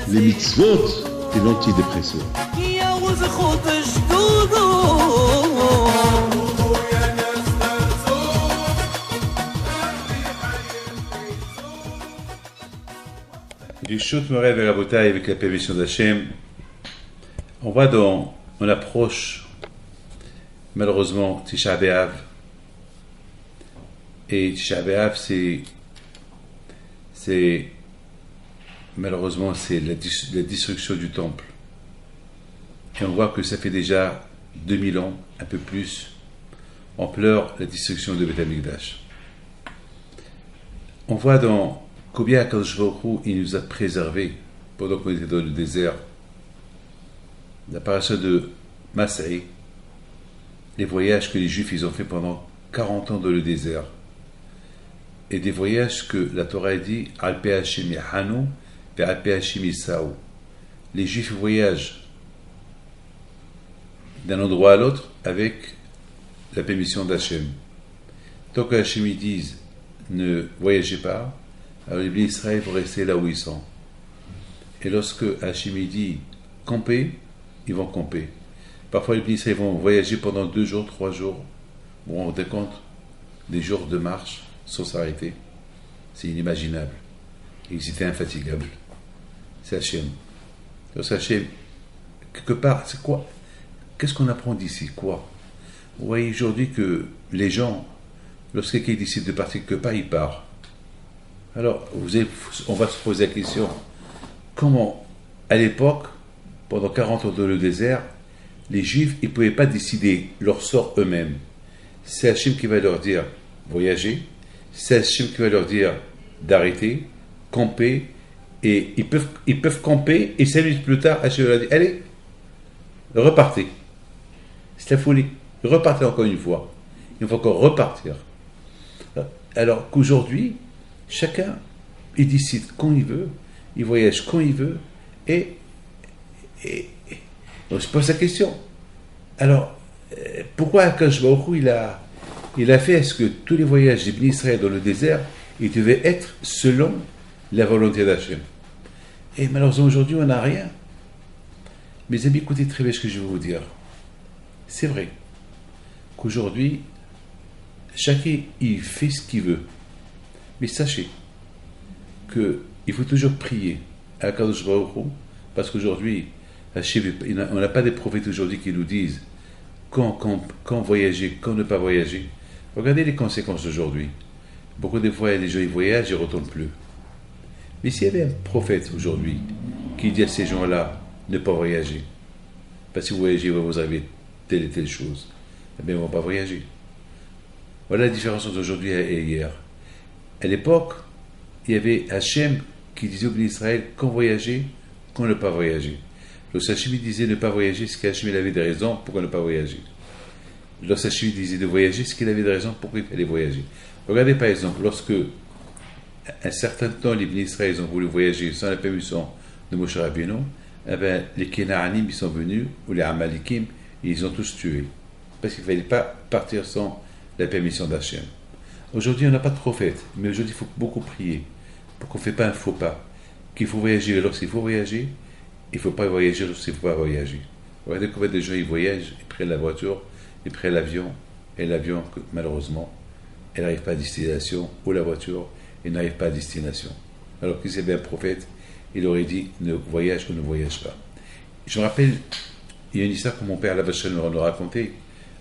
Les mitzvot et l'antidépresseur. Du Shut Moreh vers Rabotai avec la permission d'Hachem, on approche malheureusement Tisha B'Av. Et Tisha B'Av, c'est malheureusement la destruction du temple. Et on voit que ça fait déjà 2000 ans, un peu plus, on pleure la destruction de Beth Amikdash. On voit dans combien Akadosh Baruch Hu, il nous a préservés pendant qu'on était dans le désert. La paracha de Masai, les voyages que les Juifs ils ont fait pendant 40 ans dans le désert, et des voyages que la Torah a dit Al Pe Hashim Yahanu et Al Pe Hashim Yisau. Les Juifs voyagent d'un endroit à l'autre avec la permission d'Hachem. Tant que Hachem ils disent ne voyagez pas, alors les bénis Israël vont rester là où ils sont. Et lorsque Hachem dit camper, ils vont camper. Parfois les bénis Israël vont voyager pendant 2 jours, 3 jours. Vous vous rendez compte des jours de marche sans s'arrêter. C'est inimaginable. Ils étaient infatigables. C'est Hachem. Donc Hachem, quelque part, c'est quoi? Qu'est-ce qu'on apprend d'ici? Quoi? Vous voyez aujourd'hui que les gens, lorsque quelqu'un décide de partir quelque part, il part. Alors, on va se poser la question, comment, à l'époque, pendant 40 ans dans le désert, les Juifs, ils ne pouvaient pas décider leur sort eux-mêmes. C'est Hachem qui va leur dire, voyager. C'est Hachem qui va leur dire d'arrêter, camper, et ils peuvent camper, et 5 minutes plus tard, Hachem leur dit, allez, repartez. C'est la folie. Repartez encore une fois. Il faut encore repartir. Alors qu'aujourd'hui, chacun, il décide quand il veut, il voyage quand il veut, et on se pose la question. Alors, pourquoi Akadosh Baruch Hu, il a fait est-ce que tous les voyages des bénis Israël dans le désert, ils devaient être selon la volonté d'Hachem. Et malheureusement, aujourd'hui, on n'a rien. Mes amis, écoutez très bien ce que je vais vous dire. C'est vrai qu'aujourd'hui, chacun, il fait ce qu'il veut. Mais sachez qu'il faut toujours prier à Akadosh Baruch Hu, parce qu'aujourd'hui, on n'a pas des prophètes aujourd'hui qui nous disent quand voyager, quand ne pas voyager. Regardez les conséquences aujourd'hui. Beaucoup de fois, les gens ils voyagent, ils ne retournent plus. Mais s'il y avait un prophète aujourd'hui qui dit à ces gens-là ne pas voyager, parce que si vous voyagez, vous avez telle et telle chose, eh bien, ils ne vont pas voyager. Voilà la différence entre aujourd'hui et hier. À l'époque, il y avait Hachem qui disait au béni Israël quand voyager, quand ne pas voyager. Lorsque Hachem disait ne pas voyager, c'est qu'Hachem avait des raisons pourquoi ne pas voyager. Lorsque Hachem disait de voyager, c'est qu'il avait des raisons pourquoi il fallait voyager. Regardez par exemple, lorsque un certain temps les béni Israël ont voulu voyager sans la permission de Moshe Rabbeinu, eh bien, les Kénaanim ils sont venus, ou les Amalekim, ils ont tous tué. Parce qu'il ne fallait pas partir sans la permission d'Hachem. Aujourd'hui, on n'a pas de prophète, mais aujourd'hui, il faut beaucoup prier pour qu'on ne fait pas un faux pas. Qu'il faut voyager lorsqu'il faut voyager, il ne faut pas voyager lorsqu'il ne faut pas voyager. Regardez combien de gens ils voyagent, ils prennent la voiture, ils prennent l'avion, et l'avion, malheureusement, elle n'arrive pas à destination, ou la voiture, elle n'arrive pas à destination. Alors que si c'était un prophète, il aurait dit ne voyage ou ne voyage pas. Je me rappelle, il y a une histoire que mon père Lavachel nous racontait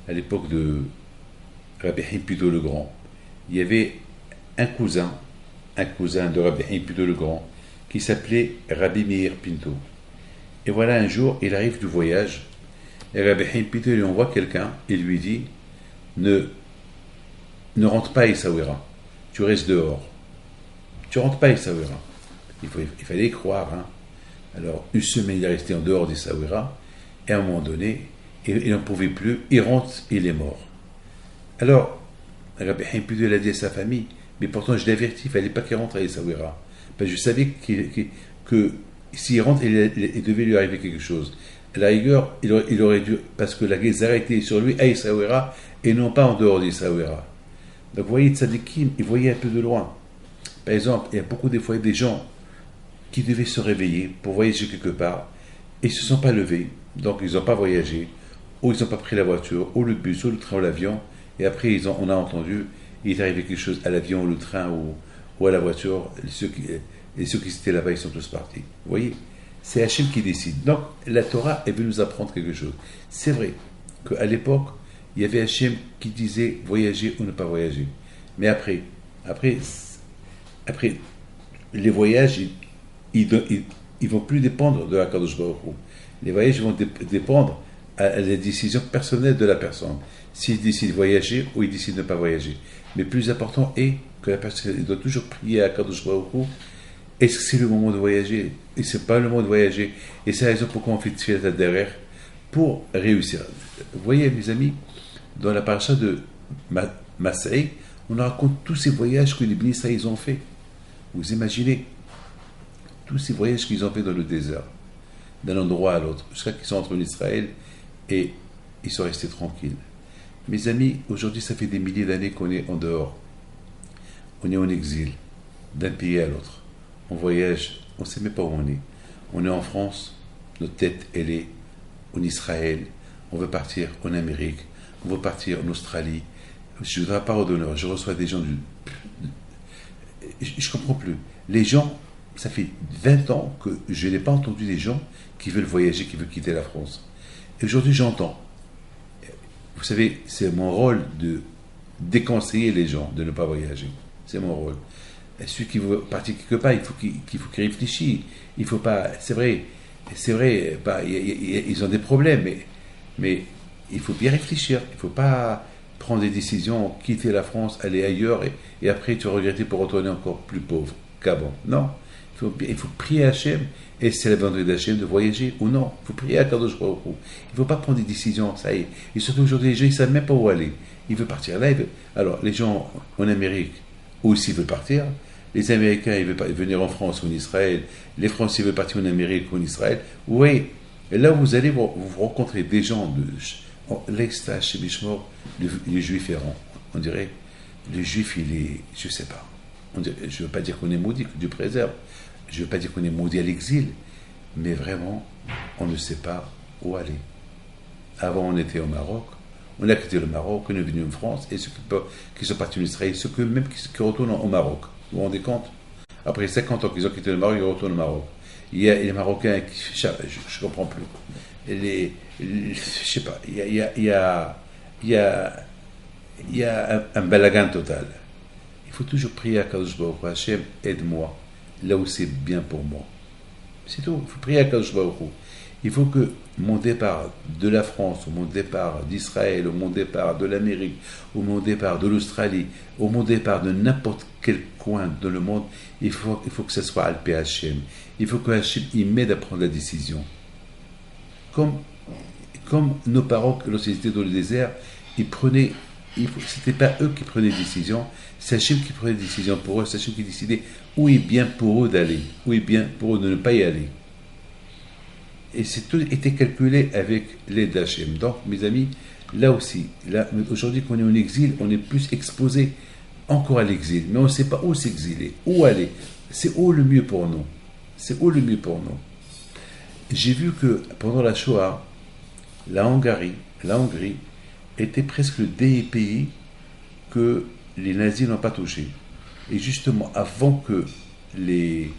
à l'époque de Rabbi Himpido le Grand. Il y avait un cousin de Rabbi Himpido le Grand, qui s'appelait Rabbi Meir Pinto. Et voilà, un jour, il arrive du voyage, et Rabbi Himpido lui envoie quelqu'un, et lui dit ne rentre pas à Essaouira, tu restes dehors. Tu rentres pas à Essaouira. Il fallait y croire. Hein. Alors, une semaine, il est resté en dehors d'Essaouira, et à un moment donné, il n'en pouvait plus, il rentre, il est mort. Alors, Rabbi Himpido a dit à sa famille, mais pourtant je l'ai averti, il ne fallait pas qu'il rentre à Essaouira. Parce que je savais que s'il rentre, il devait lui arriver quelque chose. À la rigueur, il aurait dû, parce que la guerre s'arrêtait sur lui à Essaouira, et non pas en dehors d'Essaouira. Donc vous voyez, tzadikim, ils voyaient un peu de loin. Par exemple, il y a beaucoup des fois des gens qui devaient se réveiller pour voyager quelque part et ils ne se sont pas levés, donc ils n'ont pas voyagé, ou ils n'ont pas pris la voiture, ou le bus, ou le train, ou l'avion, et après on a entendu, il est arrivé quelque chose à l'avion, ou le train, ou à la voiture, et ceux qui étaient là-bas, ils sont tous partis. Vous voyez, c'est Hachem qui décide. Donc la Torah, elle veut nous apprendre quelque chose. C'est vrai qu'à l'époque, il y avait Hachem qui disait voyager ou ne pas voyager. Mais après les voyages, ils ne vont plus dépendre de la Kadosh Baruch Hu. Les voyages vont dépendre à la décision personnelle de la personne. S'il décide de voyager ou il décide de ne pas voyager. Mais plus important est que la personne doit toujours prier à Kadosh Baruch Hu. Est-ce que c'est le moment de voyager? Et ce n'est pas le moment de voyager. Et c'est la raison pourquoi on fait Tfilat derrière pour réussir. Vous voyez, mes amis, dans la paracha de Massaï, on raconte tous ces voyages que les Bnei Israël ont fait. Vous imaginez tous ces voyages qu'ils ont fait dans le désert, d'un endroit à l'autre, jusqu'à qu'ils sont entrés en Israël et ils sont restés tranquilles. Mes amis, aujourd'hui, ça fait des milliers d'années qu'on est en dehors. On est en exil, d'un pays à l'autre. On voyage, on ne sait même pas où on est. On est en France, notre tête, elle est en Israël. On veut partir en Amérique, on veut partir en Australie. Je ne voudrais pas d'honneur. Je reçois des gens je ne comprends plus. Les gens, ça fait 20 ans que je n'ai pas entendu des gens qui veulent voyager, qui veulent quitter la France. Et aujourd'hui, j'entends. Vous savez, c'est mon rôle de déconseiller les gens de ne pas voyager. C'est mon rôle. Et celui qui veut partir quelque part, il faut qu'il réfléchisse. Il faut pas. C'est vrai. Ils ont des problèmes, mais il faut bien réfléchir. Il ne faut pas prendre des décisions, quitter la France, aller ailleurs, et après tu regretter pour retourner encore plus pauvre qu'avant. Non. Il faut prier à Hachem, et c'est la volonté d'Hachem de voyager ou non. Il faut prier à Kadosh Baruch Hu. Il ne faut pas prendre des décisions, ça y est. Et surtout aujourd'hui, les gens, ils ne savent même pas où aller. Ils veulent partir là. Alors, les gens en Amérique, aussi veulent partir. Les Américains, ils veulent venir en France ou en Israël. Les Français veulent partir en Amérique ou en Israël. Oui. Et là, vous allez vous rencontrer des gens de l'extase chez Bishmor, les Juifs errants. On dirait, le Juif, il est, je ne sais pas. Je ne veux pas dire qu'on est maudit, que Dieu préserve. Je ne veux pas dire qu'on est maudit à l'exil. Mais vraiment, on ne sait pas où aller. Avant, on était au Maroc. On a quitté le Maroc, on est venu en France. Et ceux qui sont partis en Israël, ceux qui retournent au Maroc. Vous vous rendez compte? Après 50 ans qu'ils ont quitté le Maroc, ils retournent au Maroc. Il y a les Marocains qui... Je ne comprends plus. Je ne sais pas. Il y a un balagan total. Il faut toujours prier à Kadosh Baruch Hu. Hachem, aide-moi là où c'est bien pour moi. C'est tout. Il faut prier à Kadosh Baruch Hu. Il faut que mon départ de la France, ou mon départ d'Israël, ou mon départ de l'Amérique, ou mon départ de l'Australie, ou mon départ de n'importe quel coin dans le monde, il faut que ce soit Alpé Hachem. Il faut que Hachem m'aide à prendre la décision. Comme nos parents, lorsqu'ils étaient dans le désert, ils prenaient, c'était pas eux qui prenaient des décisions, c'est Hachem qui prenait des décisions pour eux, c'est Hachem qui décidait où est bien pour eux d'aller, où est bien pour eux de ne pas y aller. Et tout était calculé avec l'aide d'Hachem. Donc, mes amis, là aussi, aujourd'hui qu'on est en exil, on est plus exposé encore à l'exil, mais on ne sait pas où s'exiler, où aller. C'est où le mieux pour nous? C'est où le mieux pour nous? J'ai vu que pendant la Shoah, la Hongrie était presque le dernier pays que les nazis n'ont pas touché. Et justement, avant que les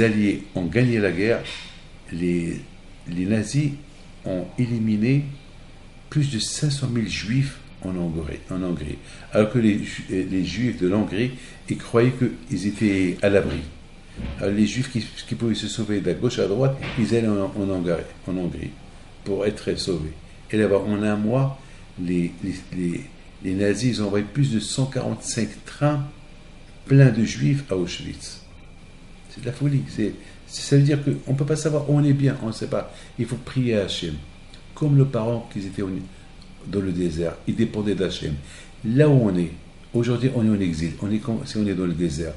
Alliés ont gagné la guerre, les nazis ont éliminé plus de 500 000 juifs en Hongrie. Alors que les juifs de l'Hongrie, ils croyaient qu'ils étaient à l'abri. Alors les juifs qui pouvaient se sauver de gauche à droite, ils allaient en Hongrie pour être sauvés. Et là-bas, en un mois, les nazis ils ont envoyé plus de 145 trains pleins de juifs à Auschwitz. C'est de la folie. Ça veut dire qu'on ne peut pas savoir où on est bien, on ne sait pas. Il faut prier à Hachem. Comme nos parents qui étaient dans le désert, ils dépendaient d'Hachem. Là où on est, aujourd'hui on est en exil, si on est dans le désert.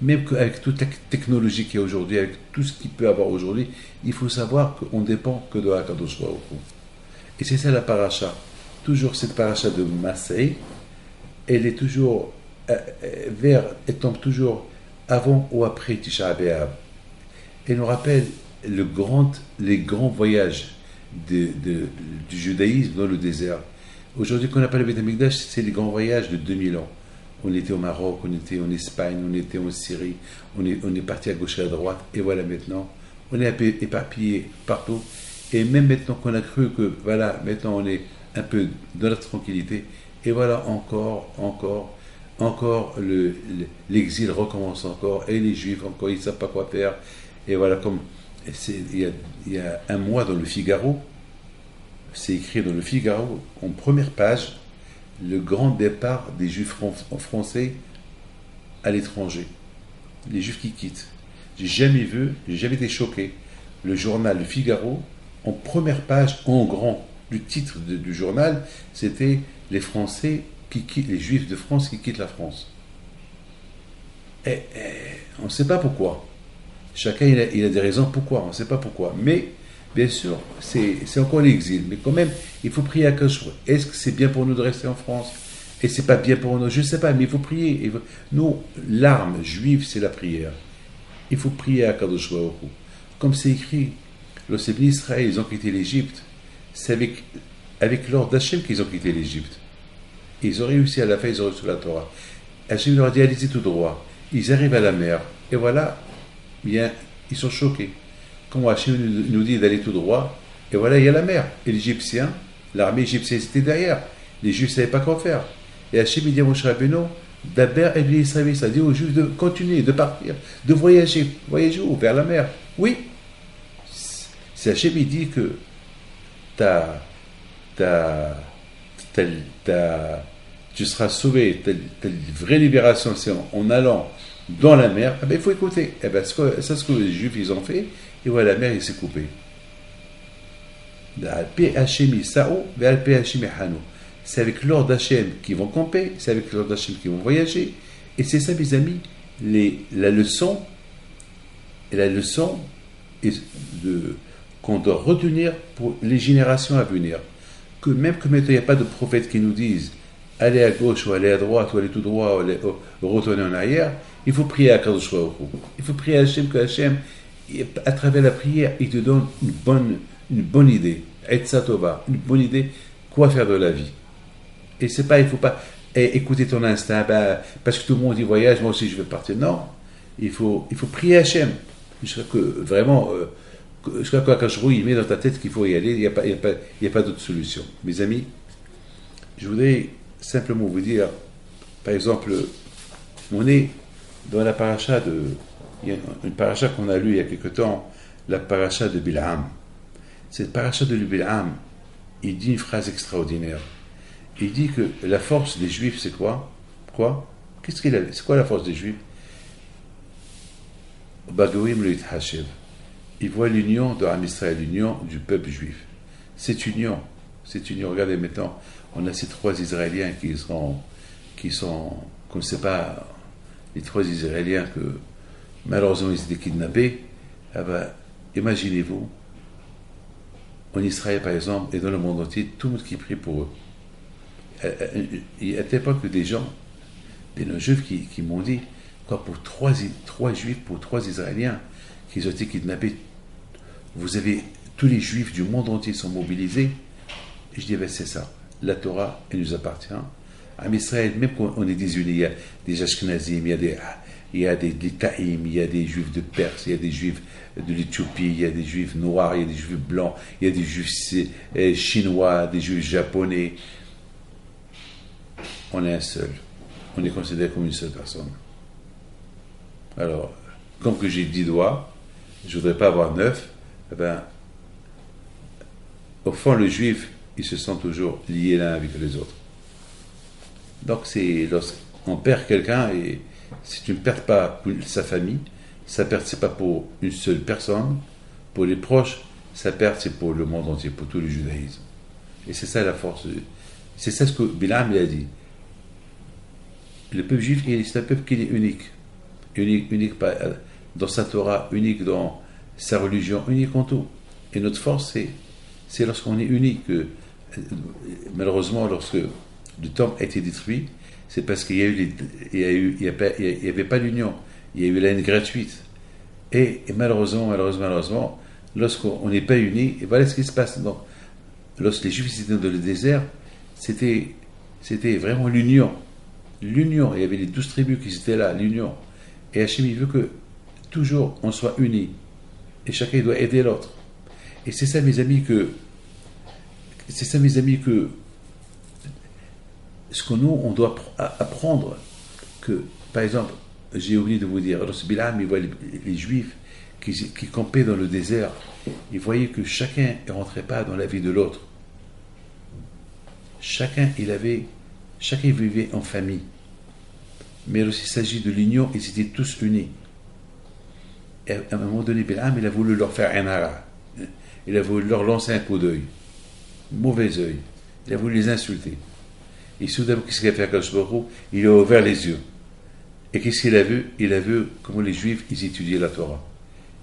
Même avec toute la technologie qu'il y a aujourd'hui, avec tout ce qu'il peut y avoir aujourd'hui, il faut savoir qu'on ne dépend que de Hakadosh Baruch Hu. Et c'est ça la paracha. Toujours cette paracha de Massaï, elle est toujours elle tombe toujours avant ou après Tisha B'Av. Elle nous rappelle les grands voyages du judaïsme dans le désert. Aujourd'hui, qu'on appelle le Beth Amikdash, c'est les grands voyages de 2000 ans. On était au Maroc, on était en Espagne, on était en Syrie, on est parti à gauche et à droite, et voilà maintenant, on est un peu éparpillé partout. Et même maintenant qu'on a cru que, voilà, maintenant on est un peu dans la tranquillité, et voilà encore l'exil recommence encore, et les Juifs encore, ils ne savent pas quoi faire. Et voilà, comme il y a un mois dans le Figaro, c'est écrit dans le Figaro, en première page, le grand départ des Juifs français à l'étranger. Les Juifs qui quittent. J'ai jamais été choqué. Le journal Le Figaro, en première page, en grand, le titre du journal, c'était les Français les Juifs de France qui quittent la France. On ne sait pas pourquoi. Chacun il a des raisons pourquoi, on ne sait pas pourquoi. Mais, bien sûr, c'est encore l'exil. Mais quand même, il faut prier à Kadosh. Est-ce que c'est bien pour nous de rester en France? Et c'est pas bien pour nous? Je ne sais pas, mais il faut prier. Nous, l'arme juive, c'est la prière. Il faut prier à Kadosh Baruch Hu. Comme c'est écrit, lorsque les Israël, ils ont quitté l'Égypte, c'est avec l'ordre d'Hachem qu'ils ont quitté l'Égypte. Ils ont réussi à la fin, ils ont reçu la Torah. Hachem leur a dit, allez-y tout droit. Ils arrivent à la mer. Et voilà, bien, ils sont choqués. Quand Hachem nous dit d'aller tout droit, et voilà, il y a la mer. Et l'Égyptien, l'armée égyptienne était derrière. Les Juifs ne savaient pas quoi faire. Et Hachem dit à Moshe Rabbeinu, d'abord, Israël, ça dit aux Juifs de continuer, de partir, de voyager. Voyager où? Vers la mer. Oui. C'est Hachem, il dit que tu seras sauvé, ta vraie libération, c'est en allant dans la mer. Eh bien, il faut écouter. Eh bien, c'est ce que les Juifs ils ont fait. Et voilà, la mer, il s'est coupée. C'est avec l'ordre d'Hachem qu'ils vont camper, c'est avec l'ordre d'Hachem qu'ils vont voyager. Et c'est ça, mes amis, la leçon qu'on doit retenir pour les générations à venir. Que même que maintenant il n'y a pas de prophètes qui nous disent allez à gauche ou allez à droite ou allez tout droit ou retourner en arrière, il faut prier à Kadosh Baruch Hu. Il faut prier à Hachem que Hachem, à travers la prière, il te donne une bonne idée, Etza Tova, une bonne idée, quoi faire de la vie. Et c'est pas, il faut pas écouter ton instinct, parce que tout le monde y voyage, moi aussi je vais partir. Non, il faut prier à Hachem. Jusqu'à que vraiment, jusqu'à quoi quand il met dans ta tête qu'il faut y aller, il n'y a pas d'autre solution. Mes amis, je voudrais simplement vous dire, par exemple, on est dans la paracha il y a une paracha qu'on a lue il y a quelque temps, la paracha de Bil'am. Cette paracha de Bil'am, il dit une phrase extraordinaire. Il dit que la force des Juifs, c'est quoi? C'est quoi la force des Juifs? Bagoïm le Yithashev. Il voit l'union de Am Israël, l'union du peuple juif. Cette union, regardez maintenant, on a ces trois Israéliens qu'on ne sait pas, les trois Israéliens que malheureusement ils étaient kidnappés. Imaginez-vous, en Israël par exemple, et dans le monde entier, tout le monde qui prie pour eux. Il y a telle époque que des non-juifs qui m'ont dit, pour trois juifs, pour trois Israéliens qui ont été kidnappés, vous avez tous les juifs du monde entier sont mobilisés. Et je dis, c'est ça, la Torah, elle nous appartient. À Israël, même quand on est désunis, il y a des Ashkenazim, il y a des Litaïm, il y a des juifs de Perse, il y a des juifs de l'Éthiopie, il y a des juifs noirs, il y a des juifs blancs, il y a des juifs chinois, des juifs japonais. On est un seul. On est considéré comme une seule personne. Alors, comme que j'ai 10 doigts, je ne voudrais pas avoir 9, au fond, le juif, il se sent toujours lié l'un avec les autres. Donc, c'est lorsqu'on perd quelqu'un, et si tu ne perds pas pour sa famille, sa perte, ce n'est pas pour une seule personne, pour les proches, sa perte, c'est pour le monde entier, pour tout le judaïsme. Et c'est ça la force. C'est ça ce que Bilam a dit. Le peuple juif, c'est un peuple qui est unique. Unique dans sa Torah, unique dans sa religion, unique en tout. Et notre force, c'est lorsqu'on est unique. Malheureusement, lorsque le temple a été détruit, c'est parce qu'il y a eu il y avait pas l'union, il y a eu la haine gratuite. Et malheureusement, lorsqu'on n'est pas unis, et voilà ce qui se passe. Donc, lorsque les Juifs étaient dans le désert, c'était vraiment l'union. L'union, il y avait les 12 tribus qui étaient là, l'union. Et Hachem, il veut que toujours on soit unis. Et chacun doit aider l'autre. Et c'est ça, mes amis, que ce que nous, on doit apprendre, que, par exemple, j'ai oublié de vous dire, lorsque Bilam, il voit les Juifs qui campaient dans le désert, il voyait que chacun ne rentrait pas dans la vie de l'autre. Chacun vivait en famille. Mais lorsqu'il s'agit de l'union, ils étaient tous unis. Et à un moment donné, Bilam, il a voulu leur faire un hara. Il a voulu leur lancer un coup d'œil. Mauvais œil. Il a voulu les insulter. Et soudain, qu'est-ce qu'il a fait à Akadosh Baruch Hu? Il a ouvert les yeux. Et qu'est-ce qu'il a vu? Il a vu comment les Juifs, ils étudiaient la Torah.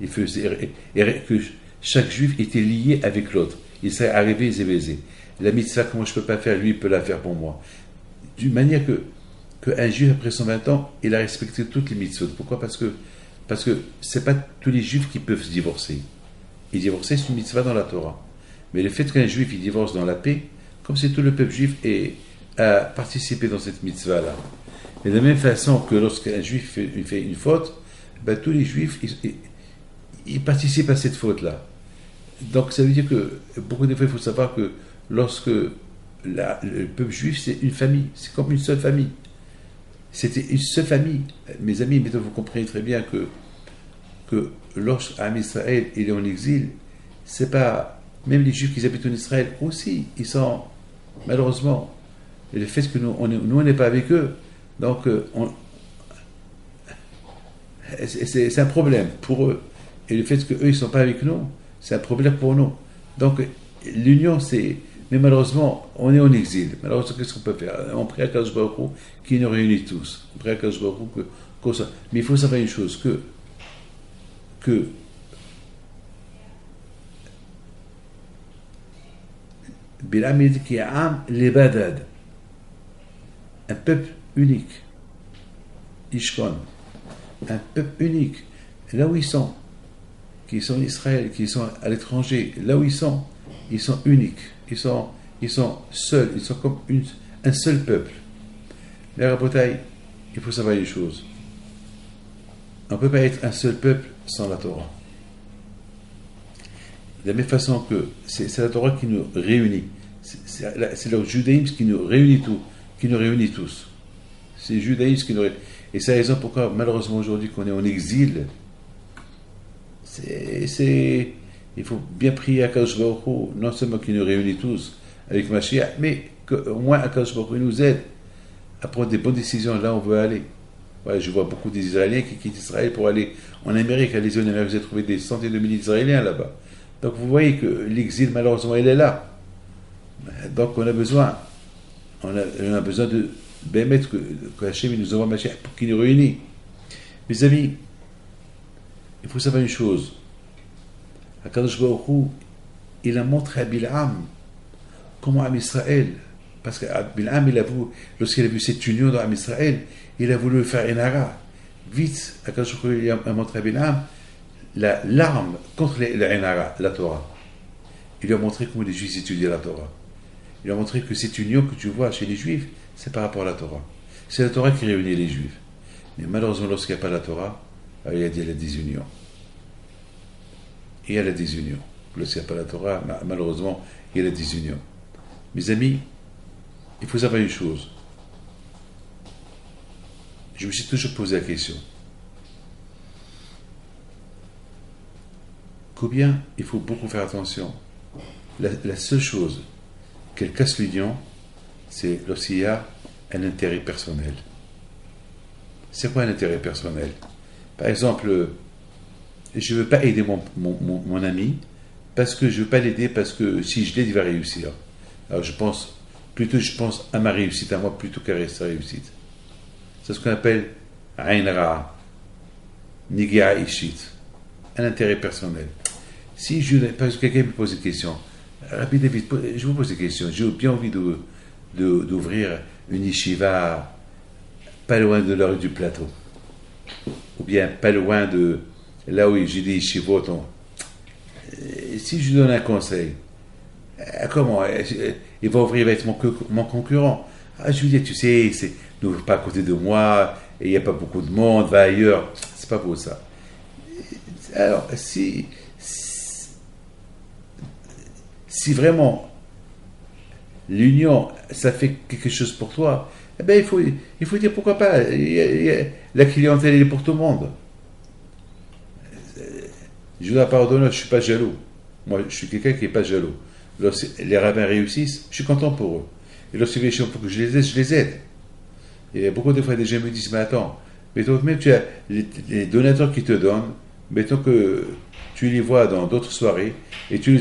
Il faisait que chaque Juif était lié avec l'autre. Il serait arrivé et baisé. La mitzvah, comment je ne peux pas faire, lui, il peut la faire pour moi. D'une manière qu'un Juif, après 120 ans, il a respecté toutes les mitzvot. Pourquoi? Parce que ce n'est pas tous les Juifs qui peuvent se divorcer. Et divorcer, c'est une mitzvah dans la Torah. Mais le fait qu'un Juif, il divorce dans la paix, comme si tout le peuple juif a participé dans cette mitzvah-là. Et de la même façon que lorsqu'un Juif fait une faute, ben, tous les Juifs, ils participent à cette faute-là. Donc ça veut dire que, beaucoup de fois, il faut savoir que lorsque le peuple juif, c'est une famille, c'est comme une seule famille. C'était une seule famille. Mes amis, maintenant vous comprenez très bien que lorsqu'Am Israël il est en exil, c'est pas, même les Juifs qui habitent en Israël aussi, ils sont, malheureusement, et le fait que nous on n'est pas avec eux, donc c'est un problème pour eux. Et le fait qu'eux ils ne sont pas avec nous, c'est un problème pour nous. Donc l'union, c'est... Mais malheureusement, on est en exil. Malheureusement, qu'est-ce qu'on peut faire? On prie à Akadosh Baruch Hu qui nous réunit tous. On prie à Akadosh Baruch Hu que ça. Mais il faut savoir une chose, que Bilam dit qu'il y a un lebadad, un peuple unique. Ishkon, un peuple unique. Là où ils sont, qui sont en Israël, qui sont à l'étranger, là où ils sont uniques. Ils sont seuls, ils sont comme un seul peuple. Mais à Rabotaï, il faut savoir une chose. On ne peut pas être un seul peuple sans la Torah. De la même façon que c'est la Torah qui nous réunit. C'est le judaïsme qui nous réunit tous. C'est le judaïsme qui nous réunit. Et c'est la raison pourquoi, malheureusement, aujourd'hui, qu'on est en exil, il faut bien prier à Akadosh Baruch Hu, non seulement qu'il nous réunit tous avec Mashiach, mais qu'au moins Akadosh Baruch Hu nous aide à prendre des bonnes décisions là où on veut aller. Ouais, je vois beaucoup d'Israéliens qui quittent Israël pour aller en Amérique. Allez-y en Amérique, vous avez trouvé des centaines de milliers d'Israéliens là-bas. Donc vous voyez que l'exil, malheureusement, il est là. Donc on a besoin de bien mettre que Hachem nous envoie Mashiach pour qu'il nous réunisse. Mes amis, il faut savoir une chose. Akadosh Baruch Hu, il a montré à Bil'am comment Am Israël, parce que Bil'am, lorsqu'il a vu cette union dans Am Israël, il a voulu faire une hara. Vite, Akadosh Baruch Hu, il a montré à Bil'am l'arme contre la hara, la Torah. Il lui a montré comment les Juifs étudiaient la Torah. Il lui a montré que cette union que tu vois chez les Juifs, c'est par rapport à la Torah. C'est la Torah qui réunit les Juifs. Mais malheureusement, lorsqu'il n'y a pas la Torah, il y a la désunion. Il y a la désunion. Lorsqu'il n'y a pas la Torah, malheureusement, il y a la désunion. Mes amis, il faut savoir une chose. Je me suis toujours posé la question. Combien il faut beaucoup faire attention. La seule chose qu'elle casse l'union, c'est lorsqu'il y a un intérêt personnel. C'est quoi un intérêt personnel? Par exemple, je ne veux pas aider mon ami parce que je ne veux pas l'aider parce que si je l'aide, il va réussir. Alors je pense à ma réussite, à moi plutôt qu'à sa réussite. C'est ce qu'on appelle Ain Ra, Nigia Ishit, un intérêt personnel. Parce que quelqu'un me pose une question, Rabbi David, je vous pose une question, j'ai bien envie d'ouvrir une yeshiva pas loin de la rue du Plateau, ou bien pas loin de là où j'ai des yeshivot. Si je lui donne un conseil, comment il va ouvrir, il va être mon concurrent. Je lui dis, tu sais, n'ouvre pas à côté de moi, et il n'y a pas beaucoup de monde, va ailleurs. C'est pas beau ça. Alors, si vraiment l'union, ça fait quelque chose pour toi, eh ben, il faut dire pourquoi pas. La clientèle, elle est pour tout le monde. Je dois pardonner, je ne suis pas jaloux. Moi, je suis quelqu'un qui n'est pas jaloux. Lorsque les rabbins réussissent, je suis content pour eux. Et lorsque les gens pour que je les aide. Et beaucoup de fois, des gens me disent, mais attends, mettons, même tu as les donateurs qui te donnent, mettons que tu les vois dans d'autres soirées et tu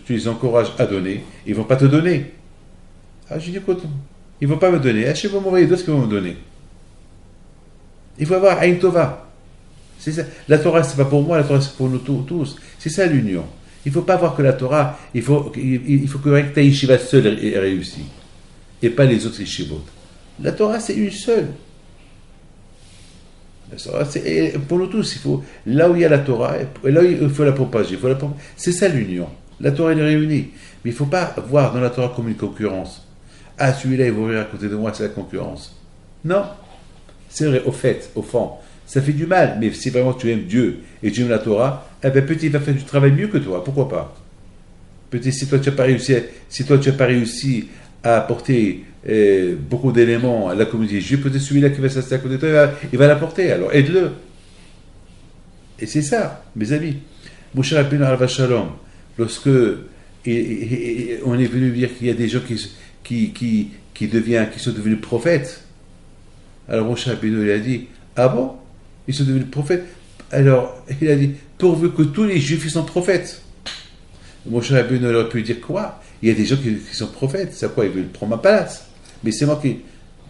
les encourages à donner, ils ne vont pas te donner. Ah, je dis, écoute, ils ne vont pas me donner. Ah, je vais m'envoyer d'autres qui vont me donner. Il faut avoir Aïn Tova. C'est ça. La Torah, ce n'est pas pour moi, la Torah, c'est pour nous tous. C'est ça l'union. Il ne faut pas voir que la Torah, il faut que ta yeshiva seule réussit. Et pas les autres yeshivot. La Torah, c'est une seule. La Torah, c'est pour nous tous. Il faut, là où il y a la Torah, là où il faut la propager. C'est ça l'union. La Torah, elle est réunie. Mais il ne faut pas voir dans la Torah comme une concurrence. Ah, celui-là, il va ouvrir à côté de moi, c'est la concurrence. Non. C'est vrai, au fond, ça fait du mal. Mais si vraiment tu aimes Dieu et tu aimes la Torah, eh bien, peut-être il va faire du travail mieux que toi. Pourquoi pas? Peut-être si toi, tu n'as pas réussi à apporter beaucoup d'éléments à la communauté juive, peut-être celui-là qui va s'asseoir à côté de toi, il va l'apporter. Alors aide-le. Et c'est ça, mes amis. Moshe Rabbeinu Alav Shalom, lorsque on est venu dire qu'il y a des gens qui sont devenus prophètes, alors Moshe Rabbeinu il a dit, ah bon, ils sont devenus prophètes? Alors il a dit, pourvu que tous les juifs ils sont prophètes. Moshe Rabbeinu aurait pu dire quoi? Il y a des gens qui sont prophètes, c'est quoi? Ils veulent prendre ma place. Mais c'est moi qui...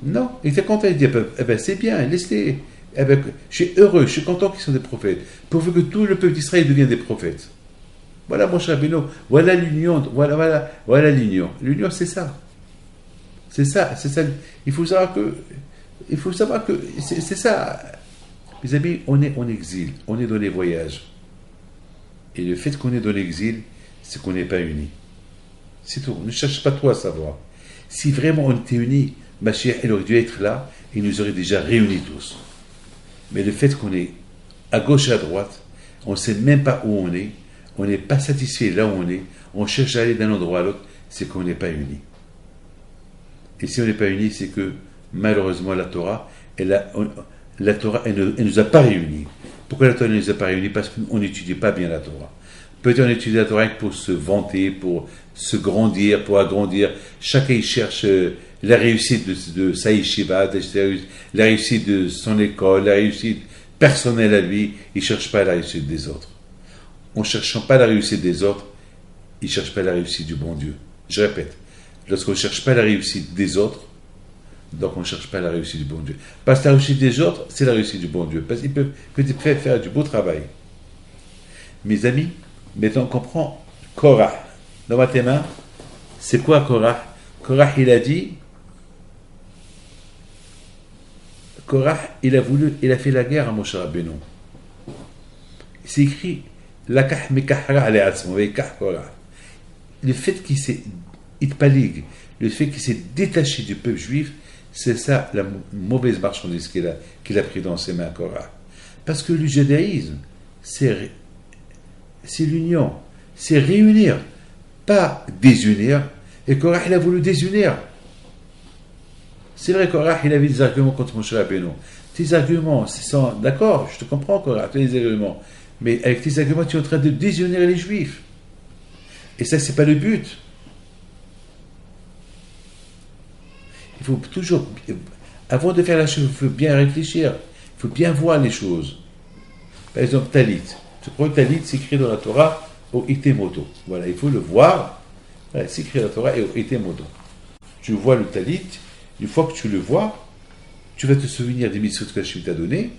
Non, il était content, il dit, eh ben c'est bien, laisse-les. Eh ben, je suis heureux, je suis content qu'ils soient des prophètes. Pourvu que tout le peuple d'Israël devienne des prophètes. Voilà Moshe Rabbeinu, voilà l'union, voilà l'union. L'union, c'est ça. C'est ça. Il faut savoir que c'est ça. Mes amis, on est en exil, on est dans les voyages. Et le fait qu'on est dans l'exil, c'est qu'on n'est pas unis. C'est tout. Ne cherche pas trop à savoir. Si vraiment on était unis, Mashiach, elle aurait dû être là, et nous aurait déjà réunis tous. Mais le fait qu'on est à gauche et à droite, on ne sait même pas où on n'est pas satisfait là où on cherche à aller d'un endroit à l'autre, c'est qu'on n'est pas unis. Et si on n'est pas unis, c'est que malheureusement la Torah, elle ne nous a pas réunis. Pourquoi la Torah ne nous a pas réunis? Parce qu'on n'étudie pas bien la Torah. Peut-être on étudie la Torah pour se vanter, pour se grandir, pour agrandir. Chacun il cherche la réussite de sa yeshiva, la réussite de son école, la réussite personnelle à lui. Il ne cherche pas la réussite des autres. En ne cherchant pas la réussite des autres, il ne cherche pas la réussite du bon Dieu. Je répète, lorsqu'on ne cherche pas la réussite des autres, donc on ne cherche pas la réussite du bon Dieu. Parce que la réussite des autres, c'est la réussite du bon Dieu. Parce qu'ils peuvent peut-être faire du beau travail. Mes amis, maintenant on comprend Korah. Dans tes mains, c'est quoi Korah? Korah, il a dit, Korah, il a fait la guerre à Moshe Rabbeinu. C'est écrit, Lakah mekahra ale'atzmo, vekah Korah. Le fait qu'il s'est le fait qu'il s'est détaché du peuple juif, c'est ça la mauvaise marchandise qu'il a pris dans ses mains, Korah. Parce que le judaïsme, c'est l'union, c'est réunir, pas désunir. Et Korah, il a voulu désunir. C'est vrai, Korah, il avait des arguments contre Moshe Rabbeinu. Tes arguments, d'accord, je te comprends, Korah, tu as des arguments. Mais avec tes arguments, tu es en train de désunir les Juifs. Et ça, c'est pas le but. Il faut toujours, avant de faire la chose, il faut bien réfléchir. Il faut bien voir les choses. Par exemple, Talit. Tu crois que Talit, c'est écrit dans la Torah au Itemoto. Voilà, il faut le voir. Voilà, c'est écrit dans la Torah et au Itemoto. Tu vois le Talit, une fois que tu le vois, tu vas te souvenir des mitzvot que Hachem t'a donné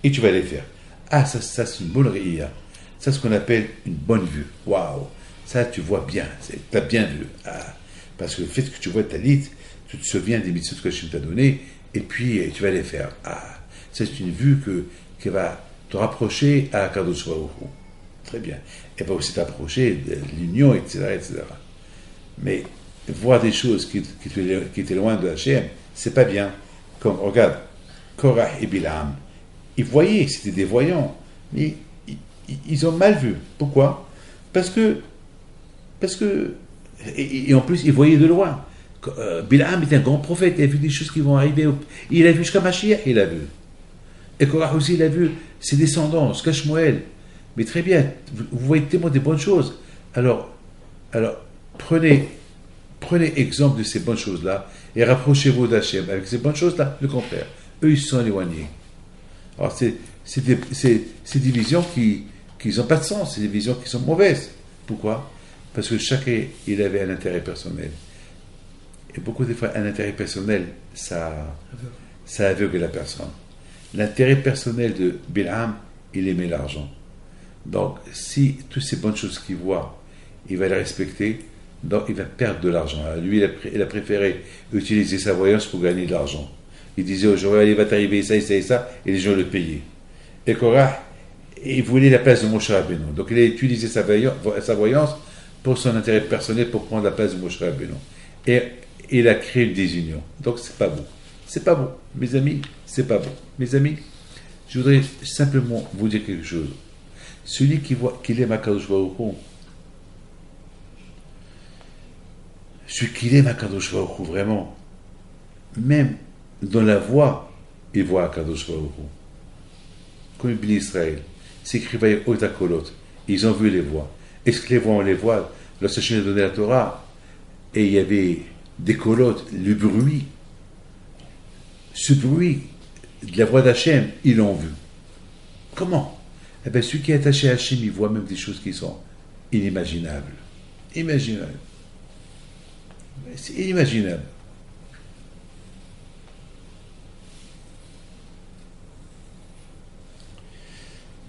et tu vas les faire. Ah, ça c'est une bonne réia. Ça, c'est ce qu'on appelle une bonne vue. Waouh! Ça, tu vois bien. Tu as bien vu. Ah, parce que le fait que tu vois Talit, tu te souviens des mitzvot que Hachem t'a donné, et puis tu vas les faire. Ah, c'est une vue qui va te rapprocher à Kadosh Baruch Hu. Très bien. Et va aussi t'approcher de l'union, etc., etc. Mais voir des choses qui t'éloignent de Hachem, c'est pas bien. Comme, regarde, Korah et Bilam, ils voyaient, c'était des voyants, mais ils ont mal vu. Pourquoi? Parce que, et en plus, ils voyaient de loin. Bilam est un grand prophète, il a vu des choses qui vont arriver. Il a vu jusqu'à Mashiach, il a vu. Et Korah aussi, il a vu ses descendants, Shmuel. Mais très bien, vous voyez tellement des bonnes choses. Alors prenez exemple de ces bonnes choses-là et rapprochez-vous d'Hachem. Avec ces bonnes choses-là, le contraire. Eux, ils se sont éloignés. Alors, c'est des visions qui n'ont pas de sens, c'est des visions qui sont mauvaises. Pourquoi? Parce que chacun, il avait un intérêt personnel. Et beaucoup de fois, un intérêt personnel, ça aveugle la personne. L'intérêt personnel de Bil'am, il aimait l'argent. Donc, si toutes ces bonnes choses qu'il voit, il va les respecter, donc il va perdre de l'argent. Alors, lui, il a préféré utiliser sa voyance pour gagner de l'argent. Il disait aux gens, il va t'arriver ça, et les gens le payaient. Et Korah, il voulait la place de Moshe Rabbeinu. Donc, il a utilisé sa voyance pour son intérêt personnel, pour prendre la place de Moshe Rabbeinu. Et il a créé une désunion. Donc, c'est pas bon. C'est pas bon. Mes amis, c'est pas bon. Mes amis, je voudrais simplement vous dire quelque chose. Celui qui aime Akadosh Baruch Hu, celui qui aime Akadosh Baruch Hu, vraiment, même dans la voix, il voit Akadosh Baruch Hu. Comme Ibn Israël, s'écrivait Otakolot, ils ont vu les voix. Est-ce que les voix, on les voit? Lorsqu'Hachem a donné la Torah, et il y avait des kolotes, le bruit, ce bruit de la voix d'Hachem, ils l'ont vu. Comment? Eh bien, celui qui est attaché à Hachem, il voit même des choses qui sont inimaginables. Imaginables. C'est inimaginable.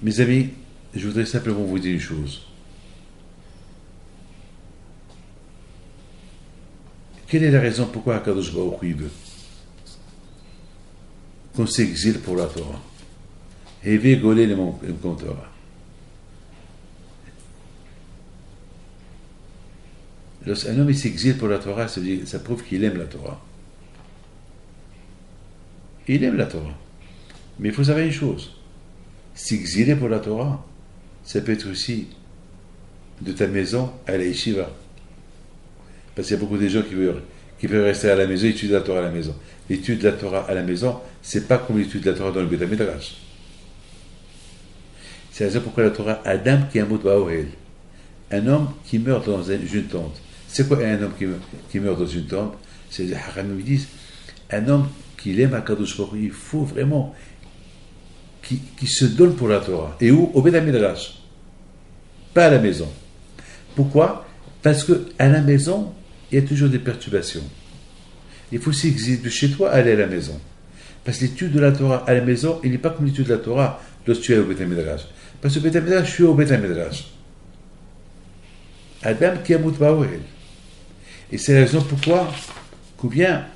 Mes amis, je voudrais simplement vous dire une chose. Quelle est la raison pourquoi Akadosh Baruch Hu veut qu'on s'exile pour la Torah? Et veut goler le Torah. Lorsqu'un homme s'exile pour la Torah, ça prouve qu'il aime la Torah. Il aime la Torah. Mais il faut savoir une chose. S'exiler pour la Torah, ça peut être aussi de ta maison à la yeshiva. Parce qu'il y a beaucoup de gens qui veulent rester à la maison et étudier la Torah à la maison. L'étude de la Torah à la maison, c'est pas comme l'étude de la Torah dans le Beth Midrash. C'est la raison pourquoi la Torah, Adam qui amut ba'ohel, un homme qui meurt dans une tente. C'est quoi un homme qui meurt dans une tente? C'est les Haramim disent, un homme qui aime Akadosh Baruch Hu, il faut vraiment qui se donne pour la Torah. Et où? Au Beth Midrash. Pas à la maison. Pourquoi? Parce qu'à la maison, il y a toujours des perturbations. Il faut s'exiler de chez toi, aller à la maison. Parce que l'étude de la Torah à la maison, il n'est pas comme l'étude de la Torah lorsque tu es au Beth Midrash. Parce que Beth Midrash, je suis au Beth Midrash. Adam qui amut ba'ohel. Et c'est la raison pourquoi, combien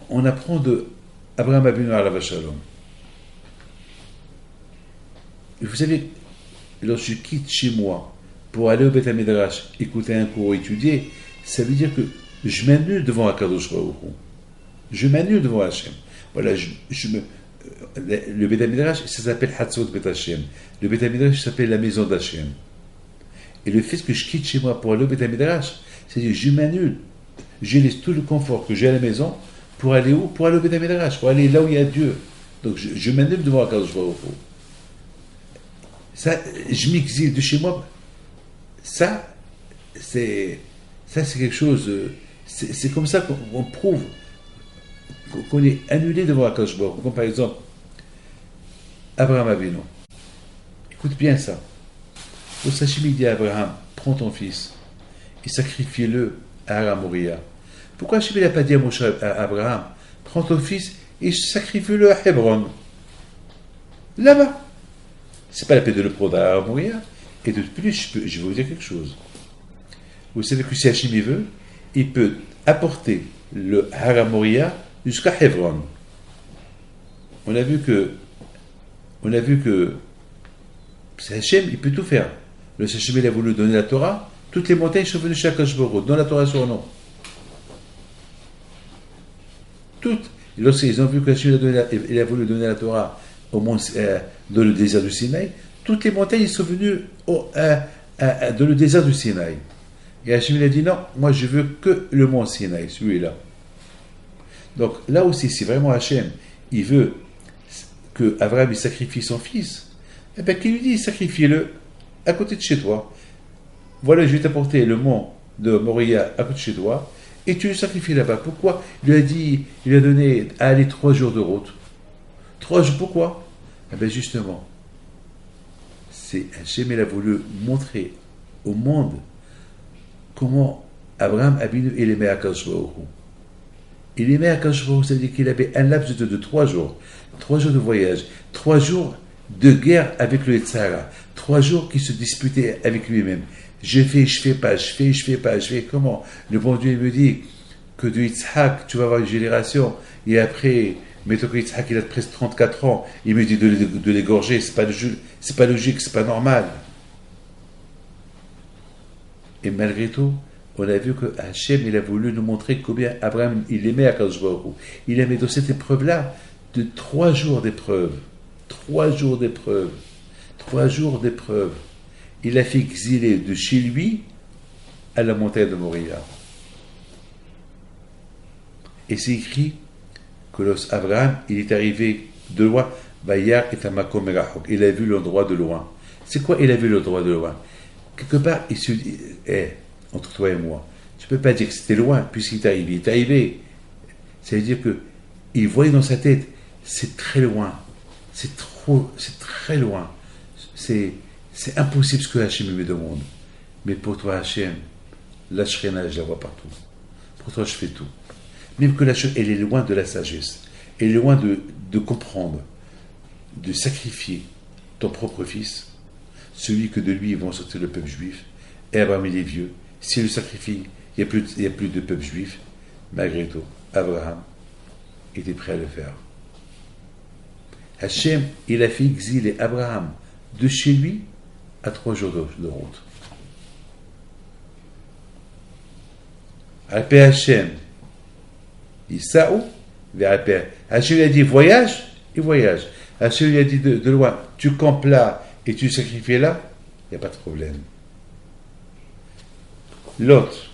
on apprend de Abraham Avinu alav shalom. Et vous savez, lorsque je quitte chez moi pour aller au Beth Midrash, écouter un cours, étudier, ça veut dire que je m'annule devant Akadosh Baruch Hu. Je m'annule devant Hachem. Voilà, le Beth Midrash, ça s'appelle Hatzot Bet Hachem. Le Beth Midrash s'appelle la maison d'Hachem. Et le fait que je quitte chez moi pour aller au Beth Midrash, c'est-à-dire je m'annule. Je laisse tout le confort que j'ai à la maison pour aller où? Pour aller au Beth Midrash, pour aller là où il y a Dieu. Donc je m'annule devant Akadosh Baruch Hu. Ça, je m'exile de chez moi. Ça, c'est quelque chose. C'est comme ça qu'on prouve qu'on est annulé devant Akadosh Baruch Hu. Comme par exemple, Abraham Avinu. Écoute bien ça. Au Sachim dit à Abraham, prends ton fils et sacrifie-le à Aramoria. Pourquoi Hachem n'a pas dit à Abraham, prends ton fils et sacrifie-le à Hebron? Là-bas. C'est pas la peine de le prendre à Aramoria. Et de plus, je vais vous dire quelque chose. Vous savez que si Hachem veut, il peut apporté le Haram Moria jusqu'à Hebron. On a vu que c'est Hachem, il peut tout faire. Le Hachem, il a voulu donner la Torah, toutes les montagnes sont venues chez Akadosh Baruch Hu, dans la Torah son nom. Toutes. Lorsqu'ils ont vu que Hachem il a voulu donner la Torah dans le désert du Sinaï, toutes les montagnes sont venues dans le désert du Sinaï. Et Hachem il a dit non, moi je veux que le mont Sinaï, celui-là. Donc là aussi, si vraiment Hachem, il veut que Abraham il sacrifie son fils, eh bien qu'il lui dit, sacrifie-le à côté de chez toi. Voilà, je vais t'apporter le mont de Moria à côté de chez toi, et tu le sacrifies là-bas. Pourquoi? Il lui a dit, il lui a donné à aller 3 jours de route. 3 jours, pourquoi? Eh bien justement, c'est Hachem, il a voulu montrer au monde comment Abraham Abinu, il aimait Akadosh Baruch Hu. Il aimait Akadosh Baruch Hu, ça veut dire qu'il avait un laps de 3 jours. 3 jours de voyage. 3 jours de guerre avec le Yetzirah. 3 jours qu'il se disputait avec lui-même. Je fais pas. Comment? Le bon Dieu il me dit que de Yitzhak, tu vas avoir une génération, et après, mettons que Yitzhak il a presque 34 ans, il me dit de l'égorger, c'est pas logique, c'est pas normal. Et malgré tout, on a vu que Hachem, il a voulu nous montrer combien Abraham, il aimait Akadosh Baruch Hu. Il aimait dans cette épreuve-là de 3 jours d'épreuve. 3 jours d'épreuve. 3 jours d'épreuve. Il a fait exiler de chez lui à la montagne de Moria. Et c'est écrit que lorsque Abraham, il est arrivé de loin, Bayar et Tamakom Merachok. Il a vu l'endroit de loin. C'est quoi il a vu l'endroit de loin? Quelque part, il se dit, entre toi et moi, tu ne peux pas dire que c'était loin, puisqu'il est arrivé. Il est arrivé. Ça veut dire qu'il voyait dans sa tête, c'est très loin. C'est très loin. C'est impossible ce que Hachem me demande. Mais pour toi, Hachem, la Shrena, je la vois partout. Pour toi, je fais tout. Même que la chose, elle est loin de la sagesse. Elle est loin de comprendre, de sacrifier ton propre fils, celui que de lui vont sortir le peuple juif. Et Abraham, il est vieux. S'il le sacrifie, il n'y a plus de peuple juif. Malgré tout, Abraham était prêt à le faire. Hachem, il a fait exiler Abraham de chez lui à 3 jours de route. Alpé Hachem, Isaou, vers Alpé. Hachem lui a dit voyage, il voyage. Hachem lui a dit de loin, tu campes là et tu sacrifies là, il n'y a pas de problème. L'autre,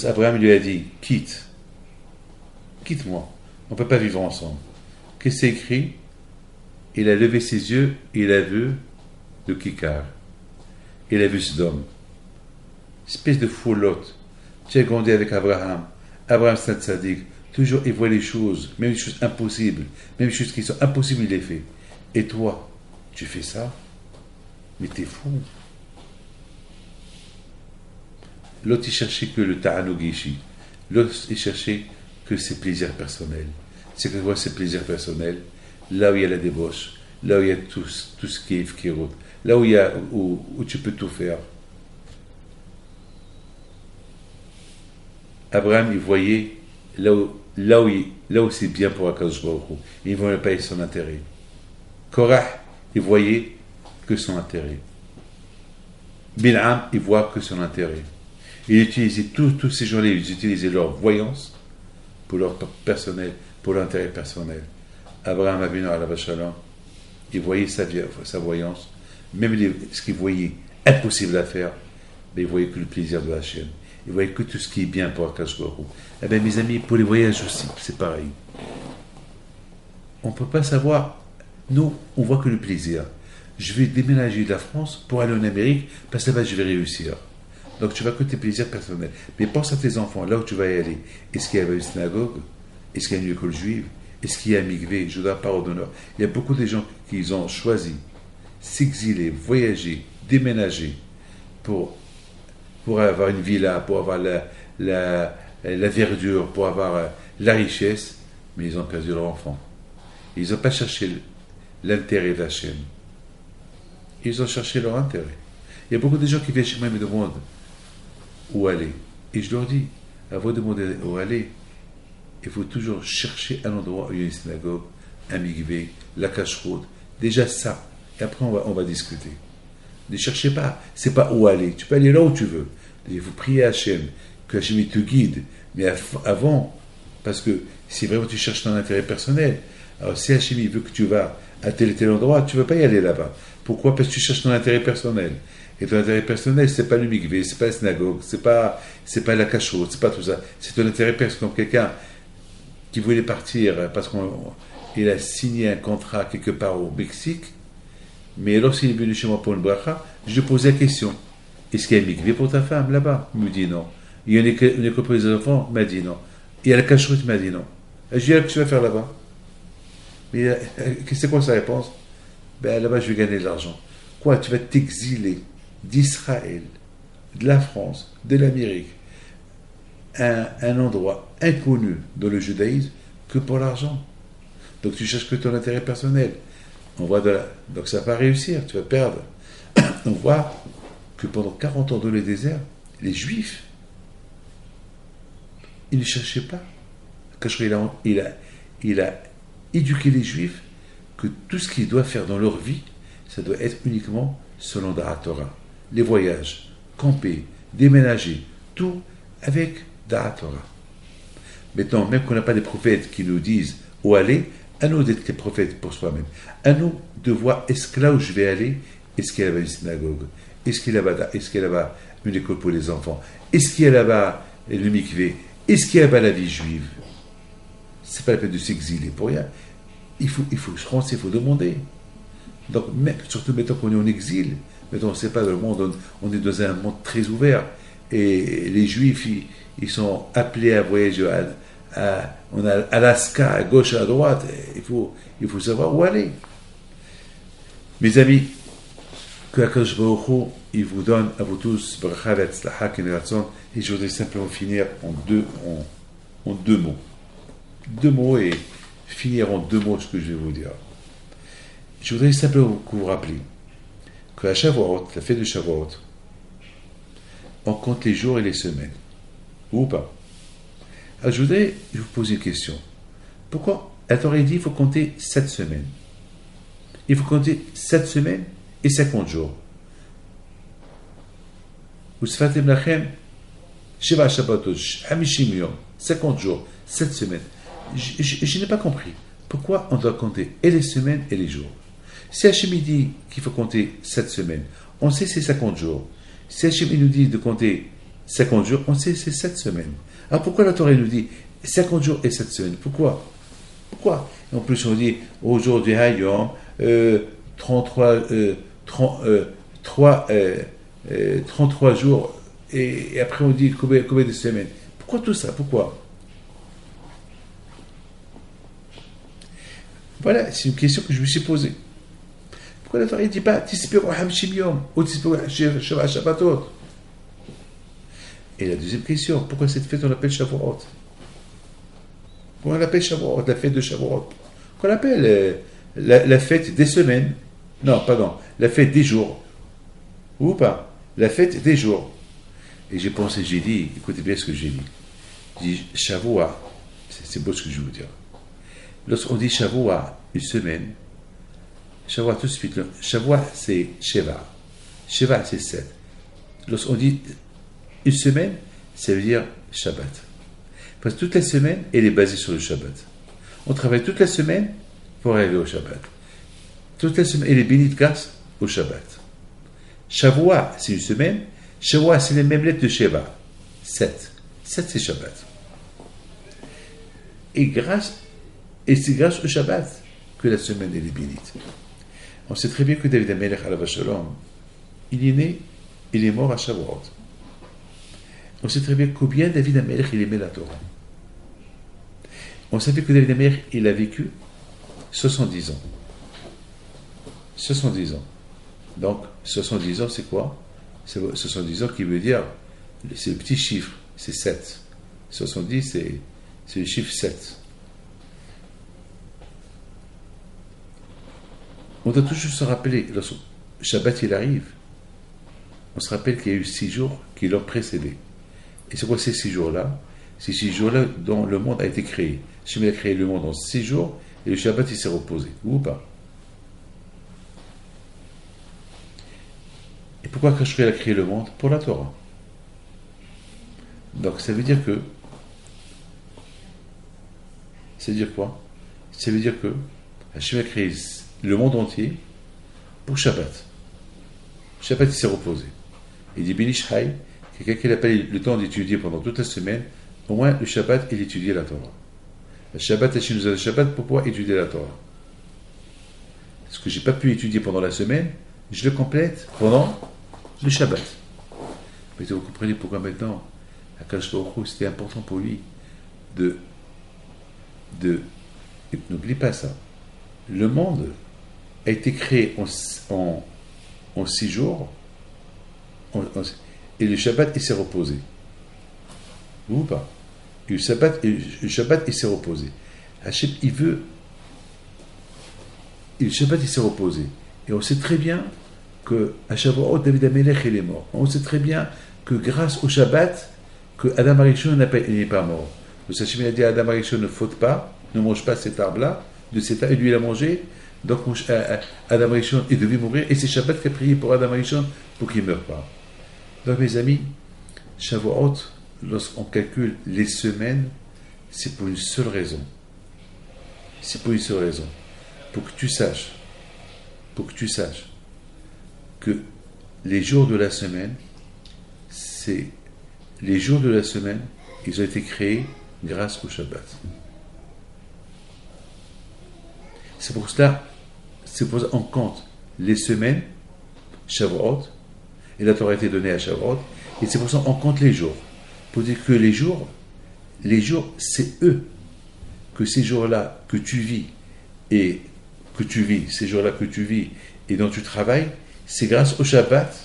Abraham lui a dit quitte-moi, on ne peut pas vivre ensemble. Qu'est-ce que c'est écrit? Il a levé ses yeux et il a vu le Kikar. Il a vu Sodome. Espèce de fou Lot. Tu as grandi avec Abraham. Abraham c'est un tzaddik. Toujours il voit les choses, même les choses impossibles, même les choses qui sont impossibles, il les fait. Et toi, tu fais ça? Mais t'es fou. L'autre, il cherchait que le ta'anogishi. L'autre, il cherchait que ses plaisirs personnels. C'est que quoi ses plaisirs personnels? Là où il y a la débauche, là où il y a tout ce qui est Ifkirut, là où tu peux tout faire. Abraham, il voyait là où c'est bien pour Akadosh Baruch Hu. Il ne voyait pas son intérêt. Korah, il voyait que son intérêt. Bil'am, il voit que son intérêt. Il utilisait tous ces gens-là, ils utilisaient leur voyance pour leur personnel, pour leur intérêt personnel. Abraham Avinu alav shalom, il voyait sa voyance, même ce qu'il voyait impossible à faire, mais il voyait que le plaisir de Hachem. Il voyait que tout ce qui est bien pour Akadosh Baruch Hu. Eh bien, mes amis, pour les voyages aussi, c'est pareil. On ne peut pas savoir. Nous, on voit que le plaisir. Je vais déménager de la France pour aller en Amérique, parce que là-bas, je vais réussir. Donc, tu vas que tes plaisirs personnels. Mais pense à tes enfants, là où tu vas y aller. Est-ce qu'il y a une synagogue? Est-ce qu'il y a une école juive? Est-ce qu'il y a un mikvé? Je dois parole d'honneur. Il y a beaucoup de gens qui ont choisi s'exiler, voyager, déménager pour avoir une villa, pour avoir la verdure, pour avoir la richesse, mais ils ont perdu leur enfant. Ils n'ont pas cherché l'intérêt d'Hachem. Ils ont cherché leur intérêt. Il y a beaucoup de gens qui viennent chez moi et me demandent où aller. Et je leur dis, Avant de demander où aller, il faut toujours chercher un endroit où il y a une synagogue, un mikvé, la cache-route. Déjà ça. Et après, on va discuter. Ne cherchez pas. C'est pas où aller. Tu peux aller là où tu veux. Il faut prier à Hachem. Que Hachem te guide. Mais avant, parce que si vraiment tu cherches ton intérêt personnel, alors si Hachem veut que tu vas à tel et tel endroit, tu ne veux pas y aller là-bas. Pourquoi? Parce que tu cherches ton intérêt personnel. Et ton intérêt personnel, c'est pas le mikvé, c'est pas la synagogue, c'est pas la cache-route, c'est pas tout ça. C'est ton intérêt personnel. Comme quelqu'un qui voulait partir parce qu'il a signé un contrat quelque part au Mexique, mais lorsqu'il est venu chez moi pour une bracha, je lui posais la question: est-ce qu'il y a un mikvé pour ta femme là-bas? Il me dit non. Il y a une école pour les enfants? Il m'a dit non. Il y a la cache-route? Il m'a dit non. Je lui ai dit: qu'est-ce que tu vas faire là-bas? Mais c'est quoi sa réponse? Ben là-bas, je vais gagner de l'argent. Quoi? Tu vas t'exiler d'Israël, de la France, de l'Amérique, un endroit inconnu dans le judaïsme que pour l'argent. Donc tu cherches que ton intérêt personnel. Donc ça va pas réussir, tu vas perdre. On voit que pendant 40 ans dans le désert, les Juifs, ils ne cherchaient pas. Il a éduqué les Juifs que tout ce qu'ils doivent faire dans leur vie, ça doit être uniquement selon la Torah. Les voyages, camper, déménager, tout avec la Torah. Maintenant, même qu'on n'a pas des prophètes qui nous disent où aller, à nous d'être des prophètes pour soi-même. À nous de voir, est-ce que là où je vais aller, est-ce qu'il y a là-bas une synagogue? Est-ce qu'il y a là-bas une école pour les enfants? Est-ce qu'il y a là-bas le mikvé? Est-ce qu'il y a là-bas la vie juive? C'est pas la peine de s'exiler pour rien. Il faut se renseigner, il faut demander. Donc, surtout maintenant qu'on est en exil, maintenant on ne sait pas, dans le monde, on est dans un monde très ouvert. Et les Juifs, ils sont appelés à voyager on a Alaska, à gauche, à droite. Il faut savoir où aller. Mes amis, que Akadosh Baruch Hu, il vous donne à vous tous bracha v'atzlacha k'neratson. Et je voudrais simplement finir en deux mots. Deux mots et finir en deux mots ce que je vais vous dire. Je voudrais simplement que vous rappeliez qu'à Shavuot, la fête de Shavuot, on compte les jours et les semaines. Ou pas? Alors je voudrais vous poser une question. Pourquoi la Torah dit qu'il faut compter 7 semaines? Il faut compter 7 semaines et 50 jours. Vous sfatem lachem, Sheva Shabbatot, Hamishim Yom, 50 jours, 7 semaines. Je n'ai pas compris. Pourquoi on doit compter et les semaines et les jours? Si Hachem dit qu'il faut compter 7 semaines, on sait c'est 50 jours. Si Hachem nous dit de compter 50 jours, on sait c'est 7 semaines. Alors pourquoi la Torah nous dit 50 jours et 7 semaines? Pourquoi? En plus on dit aujourd'hui Hayom, 33 jours et après on dit combien de semaines? Pourquoi tout ça? Pourquoi? Voilà, c'est une question que je me suis posée. Pourquoi la Torah ne dit pas Tispiru Hamishim Yom ou Tispiru Sheva Shabbatot? Et la deuxième question, pourquoi cette fête on l'appelle Shavuot? Pourquoi on l'appelle Shavuot, la fête de Shavuot? Qu'on l'appelle la fête des semaines? Non, pardon, la fête des jours. Ou pas? La fête des jours. Et j'ai pensé, j'ai dit, écoutez bien ce que j'ai dit. J'ai dit Shavuot, c'est beau ce que je vais vous dire. Lorsqu'on dit Shavuot, une semaine, Shavuot tout de suite, Shavuot c'est Sheva. Sheva c'est 7. Lorsqu'on dit une semaine, ça veut dire Shabbat. Parce que toute la semaine, elle est basée sur le Shabbat. On travaille toute la semaine pour arriver au Shabbat. Toute la semaine, elle est bénie grâce au Shabbat. Shavuot, c'est une semaine. Shavuot, c'est les mêmes lettres de Sheva. 7. 7, c'est Shabbat. Et c'est grâce au Shabbat que la semaine, elle est bénite. On sait très bien que David HaMelech, alav shalom, il est né, il est mort à Shavuot. On sait très bien combien David HaMelech il aimait la Torah. On savait que David HaMelech il a vécu 70 ans. 70 ans. Donc, 70 ans, c'est quoi? C'est 70 ans qui veut dire, c'est le petit chiffre, c'est 7. 70, c'est le chiffre 7. On doit toujours se rappeler, lorsque Shabbat il arrive, on se rappelle qu'il y a eu 6 jours qui l'ont précédé. Et c'est quoi ces 6 jours-là? C'est ces jours-là dont le monde a été créé. Hachem a créé le monde en 6 jours et le Shabbat il s'est reposé. Ou pas? Et pourquoi Hachem a créé le monde? Pour la Torah. Donc ça veut dire que. Ça veut dire quoi? Ça veut dire que Hachem a créé le monde entier pour Shabbat. Shabbat il s'est reposé. Il dit Bili Shai, quelqu'un qui n'a pas le temps d'étudier pendant toute la semaine, au moins le Shabbat il étudie la Torah. Le Shabbat, Hachem nous a le Shabbat pour pouvoir étudier la Torah. Ce que j'ai pas pu étudier pendant la semaine, je le complète pendant le Shabbat. Mais vous comprenez pourquoi maintenant, Akadosh Baruch Hu, c'était important pour lui de et n'oublie pas ça. Le monde a été créé en 6 jours et le Shabbat il s'est reposé. Ou pas? Et le Shabbat il s'est reposé. Hachem il veut. Et le Shabbat il s'est reposé. Et on sait très bien que à Shavuot David Amelech il est mort. On sait très bien que grâce au Shabbat que Adam Arishon n'est pas mort. Le Hachem a dit à Adam Arishon ne faute pas, ne mange pas cet arbre-là, de cet arbre, et lui il a mangé. Donc Adam Arishon il devait mourir et c'est Shabbat qui a prié pour Adam Arishon pour qu'il ne meure pas. Donc mes amis, Shavuot, lorsqu'on calcule les semaines, c'est pour une seule raison. C'est pour une seule raison. Pour que tu saches que les jours de la semaine, ils ont été créés grâce au Shabbat. C'est pour ça qu'on compte les semaines, Shavuot, et la Torah a été donnée à Shavuot, et c'est pour ça qu'on compte les jours. Pour dire que les jours, c'est eux, que ces jours-là que tu vis, ces jours-là que tu vis et dont tu travailles, c'est grâce au Shabbat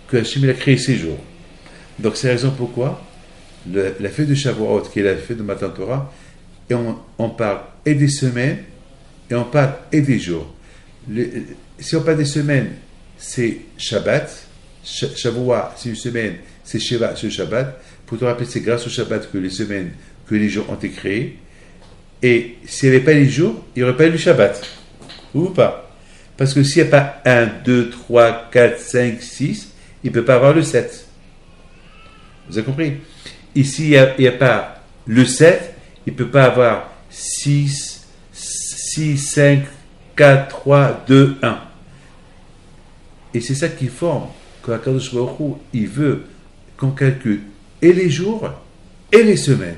que Hachem a créé ces jours. Donc c'est la raison pourquoi la fête de Shavuot, qui est la fête de Matan Torah, et on parle et des semaines, et on parle et des jours. Si on parle des semaines, c'est Shabbat. Shavuot, c'est une semaine, c'est Sheva, c'est le Shabbat. Pour te rappeler, c'est grâce au Shabbat que les semaines, que les jours ont été créés. Et s'il n'y avait pas les jours, il n'y aurait pas eu le Shabbat. Ou pas? Parce que s'il n'y a pas 1, 2, 3, 4, 5, 6, il ne peut pas avoir le 7. Vous avez compris? Ici, il n'y a pas le 7, il ne peut pas avoir 6, 5, 4, 3, 2, 1. Et c'est ça qui forme que Akadosh Baruch Hu, il veut qu'on calcule et les jours et les semaines.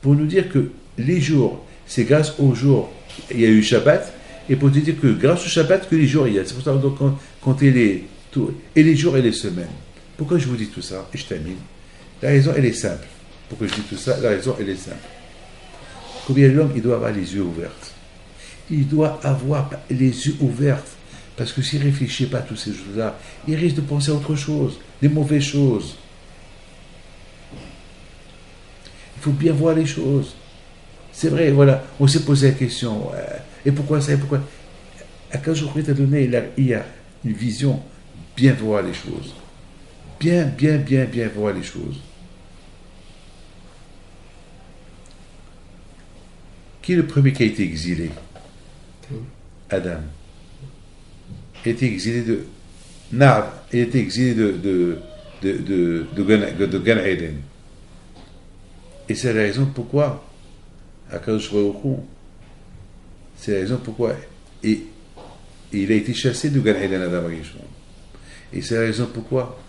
Pour nous dire que les jours, c'est grâce aux jours, il y a eu Shabbat, et pour te dire que grâce au Shabbat, que les jours, il y a. C'est pour ça qu'on doit compter et les jours et les semaines. Pourquoi je vous dis tout ça? Et je termine. La raison, elle est simple. Pourquoi je dis tout ça? La raison, elle est simple. Combien l'homme, il doit avoir les yeux ouverts. Il doit avoir les yeux ouverts. Parce que s'il ne réfléchit pas à toutes ces choses-là, il risque de penser à autre chose, des mauvaises choses. Il faut bien voir les choses. C'est vrai, voilà, on s'est posé la question, et pourquoi ça, et pourquoi? À 15 jours, il a donné, il y a une vision, bien voir les choses. Bien voir les choses. Qui est le premier qui a été exilé? Adam. Il a été exilé de Nard, il a été exilé de Gan Eden. Et c'est la raison pourquoi Akadosh Baruch Hu, c'est la raison pourquoi et il a été chassé de Gan Eden Adam Arishon. Et c'est la raison pourquoi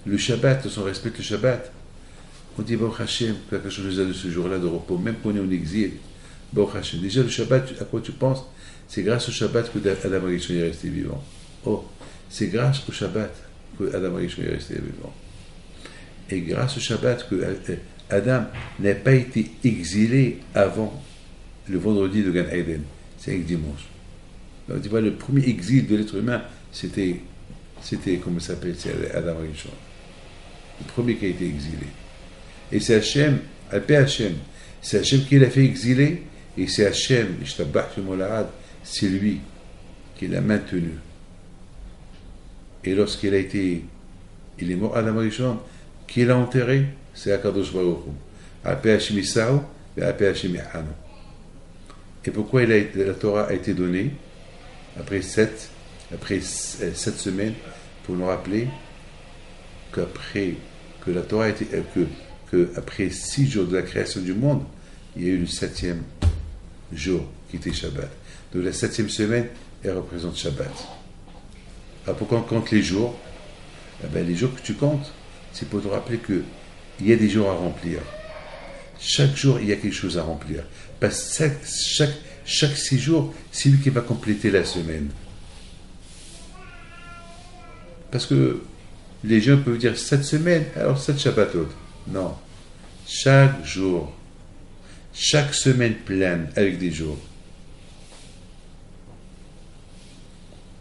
le Shabbat, on respecte le Shabbat. On dit Baruch Hashem, que Akadosh nous a de ce jour-là de repos, même qu'on est en exil. Baruch Hashem. Déjà le Shabbat, à quoi tu penses? C'est grâce au Shabbat que Adam Arishon est resté vivant. Oh, c'est grâce au Shabbat que Adam Arishon est resté vivant. Et grâce au Shabbat que Adam n'a pas été exilé avant le vendredi de Gan Eden. C'est un dimanche. Donc, tu vois, le premier exil de l'être humain, c'était comment ça s'appelle? C'est Adam Arishon. Le premier qui a été exilé. Et c'est Hachem, Alpé Hachem. C'est Hachem qui l'a fait exiler, et c'est Hachem, c'est lui qui l'a maintenu. Et lorsqu'il est mort, Adam Arishon, qui l'a enterré? c'est Akadosh Baruch Hu. Alpe Hashem Isao et Alpe Hashem Yahanu. Et pourquoi la Torah a été donnée après 7 semaines, pour nous rappeler qu'après que la Torah a été, que après 6 jours de la création du monde, il y a eu le 7e jour qui était Shabbat. Donc la 7e semaine, elle représente Shabbat. Alors pourquoi on compte les jours? Les jours que tu comptes, c'est pour te rappeler qu'il y a des jours à remplir. Chaque jour, il y a quelque chose à remplir. Parce que chaque 6 jours, c'est lui qui va compléter la semaine. Parce que les gens peuvent dire 7 semaines, alors 7 Shabbatot. Non. Chaque jour, chaque semaine pleine avec des jours.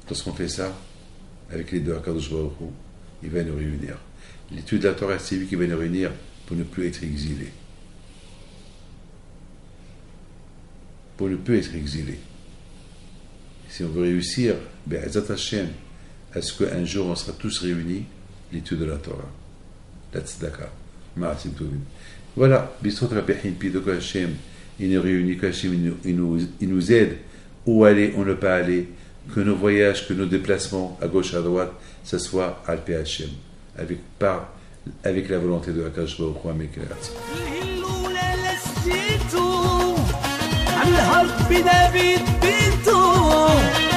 Lorsqu'on fait ça, avec les deux Akadosh Baruch Hu, il va nous réunir. L'étude de la Torah, c'est lui qui va nous réunir pour ne plus être exilés. Pour ne plus être exilés. Si on veut réussir, Be'ezat Hashem, à ce qu'un jour on sera tous réunis, l'étude de la Torah. La tzedaka. Ma'asim tovim. Voilà, Bisrot Rabbehin, Pido Hashem, il nous réunit, qu'Hashem il nous aide où aller, où ne pas aller, que nos voyages, que nos déplacements à gauche, à droite, ce soit Alpe Hashem, avec la volonté de Akadosh Baruch Hu Amekrat. الحرب ده بيتبيتو